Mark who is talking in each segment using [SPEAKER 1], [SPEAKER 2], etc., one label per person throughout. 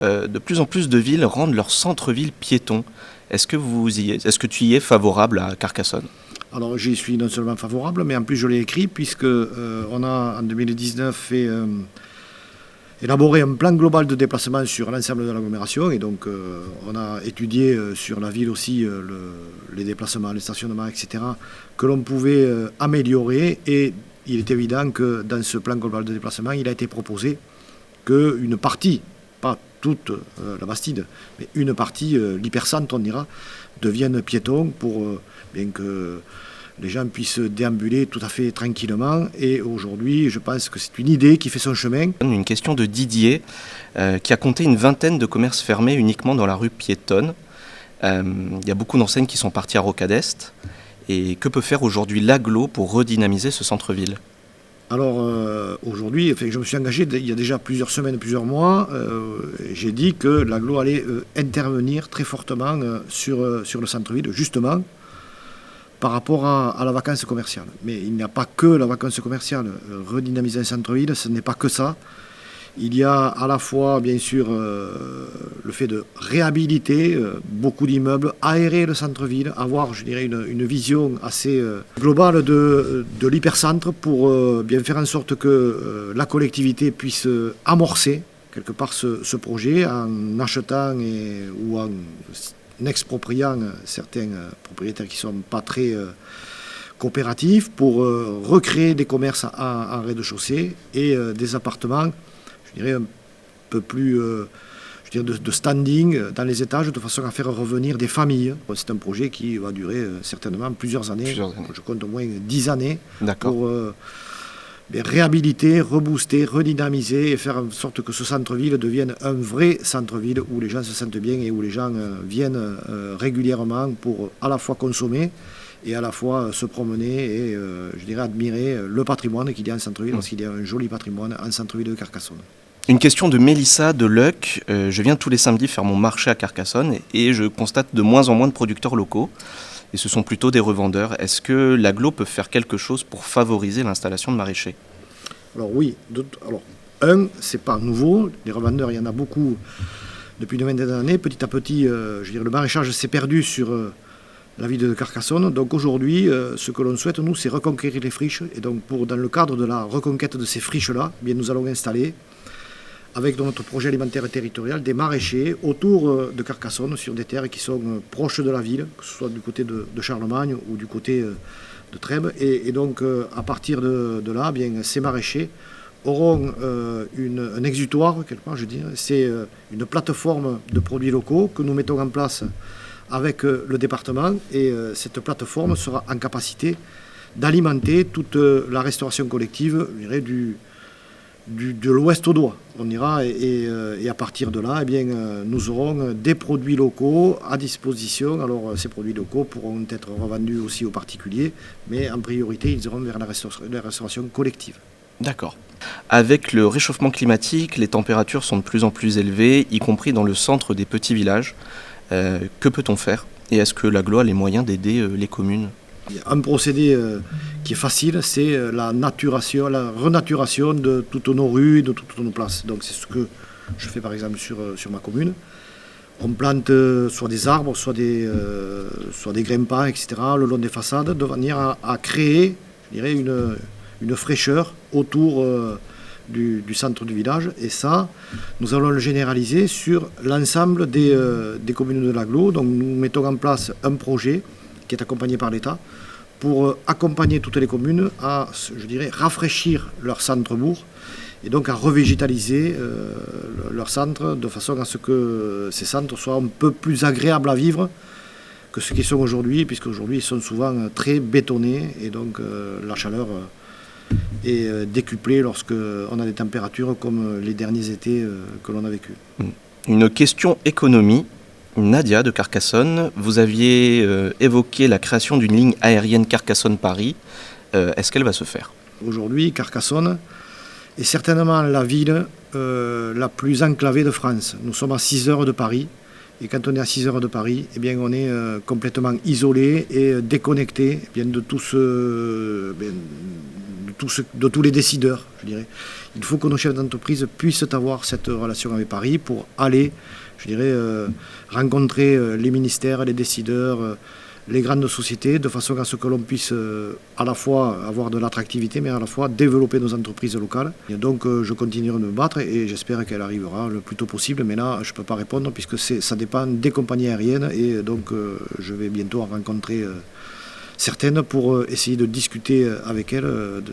[SPEAKER 1] De plus en plus de villes rendent leur centre-ville piéton. Est-ce que tu y es favorable à Carcassonne?
[SPEAKER 2] Alors j'y suis non seulement favorable, mais en plus je l'ai écrit puisque on a en 2019 élaboré un plan global de déplacement sur l'ensemble de l'agglomération et donc on a étudié sur la ville aussi les déplacements, les stationnements, etc. que l'on pouvait améliorer et il est évident que dans ce plan global de déplacement, il a été proposé qu'une partie, pas toute la Bastide, mais une partie, l'hypercentre on dira, devienne piéton pour bien que les gens puissent déambuler tout à fait tranquillement. Et aujourd'hui, je pense que c'est une idée qui fait son chemin.
[SPEAKER 1] Une question de Didier, qui a compté une vingtaine de commerces fermés uniquement dans la rue piétonne. Il y a beaucoup d'enseignes qui sont parties à Rocade-Est. Et que peut faire aujourd'hui l'agglo pour redynamiser ce centre-ville?
[SPEAKER 2] Alors aujourd'hui, je me suis engagé il y a déjà plusieurs semaines, plusieurs mois. J'ai dit que l'agglo allait intervenir très fortement sur le centre-ville, justement par rapport à la vacance commerciale. Mais il n'y a pas que la vacance commerciale. Redynamiser un centre-ville, ce n'est pas que ça. Il y a à la fois, bien sûr, le fait de réhabiliter beaucoup d'immeubles, aérer le centre-ville, avoir, je dirais, une vision assez globale de l'hypercentre pour bien faire en sorte que la collectivité puisse amorcer quelque part ce projet en achetant ou en expropriant certains propriétaires qui ne sont pas très coopératifs pour recréer des commerces en rez-de-chaussée et des appartements, je dirais, un peu plus de standing dans les étages, de façon à faire revenir des familles. C'est un projet qui va durer certainement plusieurs années. Je compte au moins 10 années pour réhabiliter, rebooster, redynamiser et faire en sorte que ce centre-ville devienne un vrai centre-ville où les gens se sentent bien et où les gens viennent régulièrement pour à la fois consommer et à la fois se promener et je dirais admirer le patrimoine qu'il y a en centre-ville, parce qu'il y a un joli patrimoine en centre-ville de Carcassonne.
[SPEAKER 1] Une question de Mélissa de Luc. Je viens tous les samedis faire mon marché à Carcassonne et je constate de moins en moins de producteurs locaux. Et ce sont plutôt des revendeurs. Est-ce que l'agglo peut faire quelque chose pour favoriser l'installation de maraîchers?
[SPEAKER 2] Alors oui, c'est pas nouveau. Les revendeurs, il y en a beaucoup depuis une vingtaine d'années. Petit à petit, le maraîchage s'est perdu sur la ville de Carcassonne. Donc aujourd'hui, ce que l'on souhaite, nous, c'est reconquérir les friches. Et donc dans le cadre de la reconquête de ces friches-là, nous allons installer avec notre projet alimentaire territorial, des maraîchers autour de Carcassonne, sur des terres qui sont proches de la ville, que ce soit du côté de Charlemagne ou du côté de Trèbes. Et donc, à partir de là, ces maraîchers auront un exutoire, quelque part, je dirais. C'est une plateforme de produits locaux que nous mettons en place avec le département. Et cette plateforme sera en capacité d'alimenter toute la restauration collective, je dirais, de l'ouest au doigt. On ira et à partir de là, nous aurons des produits locaux à disposition. Alors ces produits locaux pourront être revendus aussi aux particuliers, mais en priorité, ils iront vers la restauration collective.
[SPEAKER 1] D'accord. Avec le réchauffement climatique, les températures sont de plus en plus élevées, y compris dans le centre des petits villages. Que peut-on faire? Et est-ce que l'agglo a les moyens d'aider les communes?
[SPEAKER 2] Un procédé qui est facile, c'est la renaturation de toutes nos rues et de toutes nos places. Donc c'est ce que je fais par exemple sur ma commune. On plante soit des arbres, soit des grimpants, etc. le long des façades, de manière à créer, je dirais, une fraîcheur autour du centre du village. Et ça, nous allons le généraliser sur l'ensemble des communes de l'agglo. Donc nous mettons en place un projet qui est accompagné par l'État, pour accompagner toutes les communes à, je dirais, rafraîchir leur centre-bourg et donc à revégétaliser leur centre de façon à ce que ces centres soient un peu plus agréables à vivre que ce qu'ils sont aujourd'hui, puisqu'aujourd'hui ils sont souvent très bétonnés et donc la chaleur est décuplée lorsqu'on a des températures comme les derniers étés que l'on a vécu.
[SPEAKER 1] Une question économie. Nadia de Carcassonne, vous aviez évoqué la création d'une ligne aérienne Carcassonne-Paris. Est-ce qu'elle va se faire? Aujourd'hui,
[SPEAKER 2] Carcassonne est certainement la ville la plus enclavée de France. Nous sommes à 6 heures de Paris. Et quand on est à 6 heures de Paris, on est complètement isolé et déconnecté de tous les décideurs, je dirais. Il faut que nos chefs d'entreprise puissent avoir cette relation avec Paris pour aller, je dirais, rencontrer les ministères, les décideurs, les grandes sociétés, de façon à ce que l'on puisse à la fois avoir de l'attractivité, mais à la fois développer nos entreprises locales. Et donc je continuerai de me battre et j'espère qu'elle arrivera le plus tôt possible. Mais là, je ne peux pas répondre puisque ça dépend des compagnies aériennes et donc je vais bientôt en rencontrer certaines pour essayer de discuter avec elles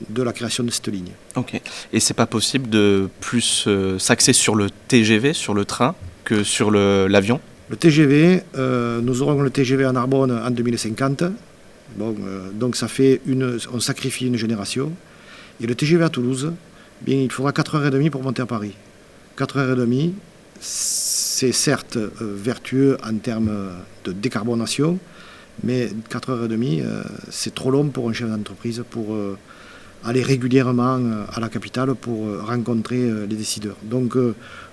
[SPEAKER 2] de la création de cette ligne.
[SPEAKER 1] Ok. Et c'est pas possible de plus s'axer sur le TGV, sur le train, que sur l'avion?
[SPEAKER 2] Le TGV, nous aurons le TGV en Narbonne en 2050. Bon, donc ça fait on sacrifie une génération. Et le TGV à Toulouse, bien, il faudra 4h30 pour monter à Paris. 4h30, c'est certes vertueux en termes de décarbonation, mais 4h30, c'est trop long pour un chef d'entreprise pour aller régulièrement à la capitale pour rencontrer les décideurs. Donc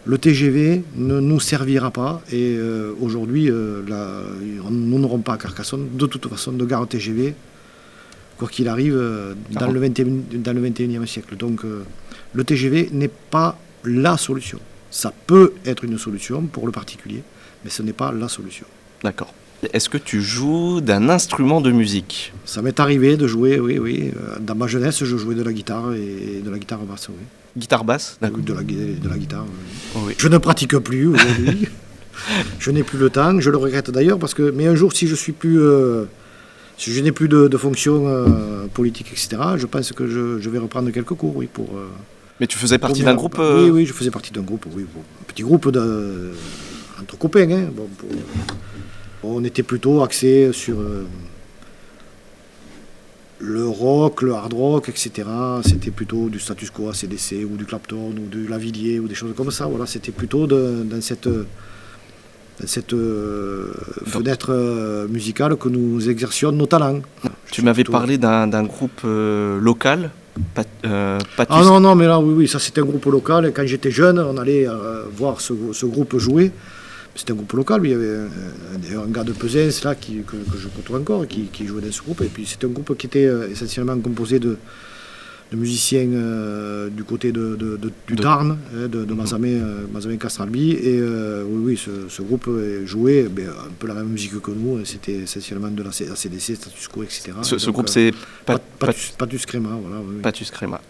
[SPEAKER 2] le TGV ne nous servira pas et aujourd'hui nous n'aurons pas à Carcassonne de toute façon de gare TGV, quoi qu'il arrive, dans le 21e siècle. Donc le TGV n'est pas la solution. Ça peut être une solution pour le particulier, mais ce n'est pas la solution.
[SPEAKER 1] D'accord. Est-ce que tu joues d'un instrument de musique?
[SPEAKER 2] Ça m'est arrivé de jouer, oui. Dans ma jeunesse, je jouais de la guitare et de la guitare basse, oui.
[SPEAKER 1] Guitare basse?
[SPEAKER 2] Oui, de la guitare, oui.
[SPEAKER 1] Oui.
[SPEAKER 2] Je ne pratique plus aujourd'hui. Je n'ai plus le temps. Je le regrette d'ailleurs parce que, mais un jour, si je n'ai plus de fonction politique, etc., je pense que je vais reprendre quelques cours, oui, pour.
[SPEAKER 1] Mais tu faisais partie d'un groupe
[SPEAKER 2] Oui, je faisais partie d'un groupe, oui, un petit groupe entre copains, hein. Bon, on était plutôt axé sur le rock, le hard rock, etc. C'était plutôt du Status Quo, ACDC, ou du Clapton, ou du Lavilliers, ou des choses comme ça. Voilà, c'était plutôt dans cette fenêtre musicale que nous exercions nos talents.
[SPEAKER 1] Tu m'avais parlé d'un groupe local,
[SPEAKER 2] Ah non, mais là, oui, ça c'était un groupe local. Quand j'étais jeune, on allait voir ce groupe jouer. C'était un groupe local, il y avait un gars de Pesens là, que je côtoie encore, qui jouait dans ce groupe. Et puis c'était un groupe qui était essentiellement composé de musiciens du côté du Tarn, de Mazamet Castralbi. Et oui, ce groupe jouait un peu la même musique que nous. C'était essentiellement de la ACDC, Status Quo, etc.
[SPEAKER 1] Ce groupe, c'est
[SPEAKER 2] Patus Crema. Voilà, oui.
[SPEAKER 1] Patus Crema.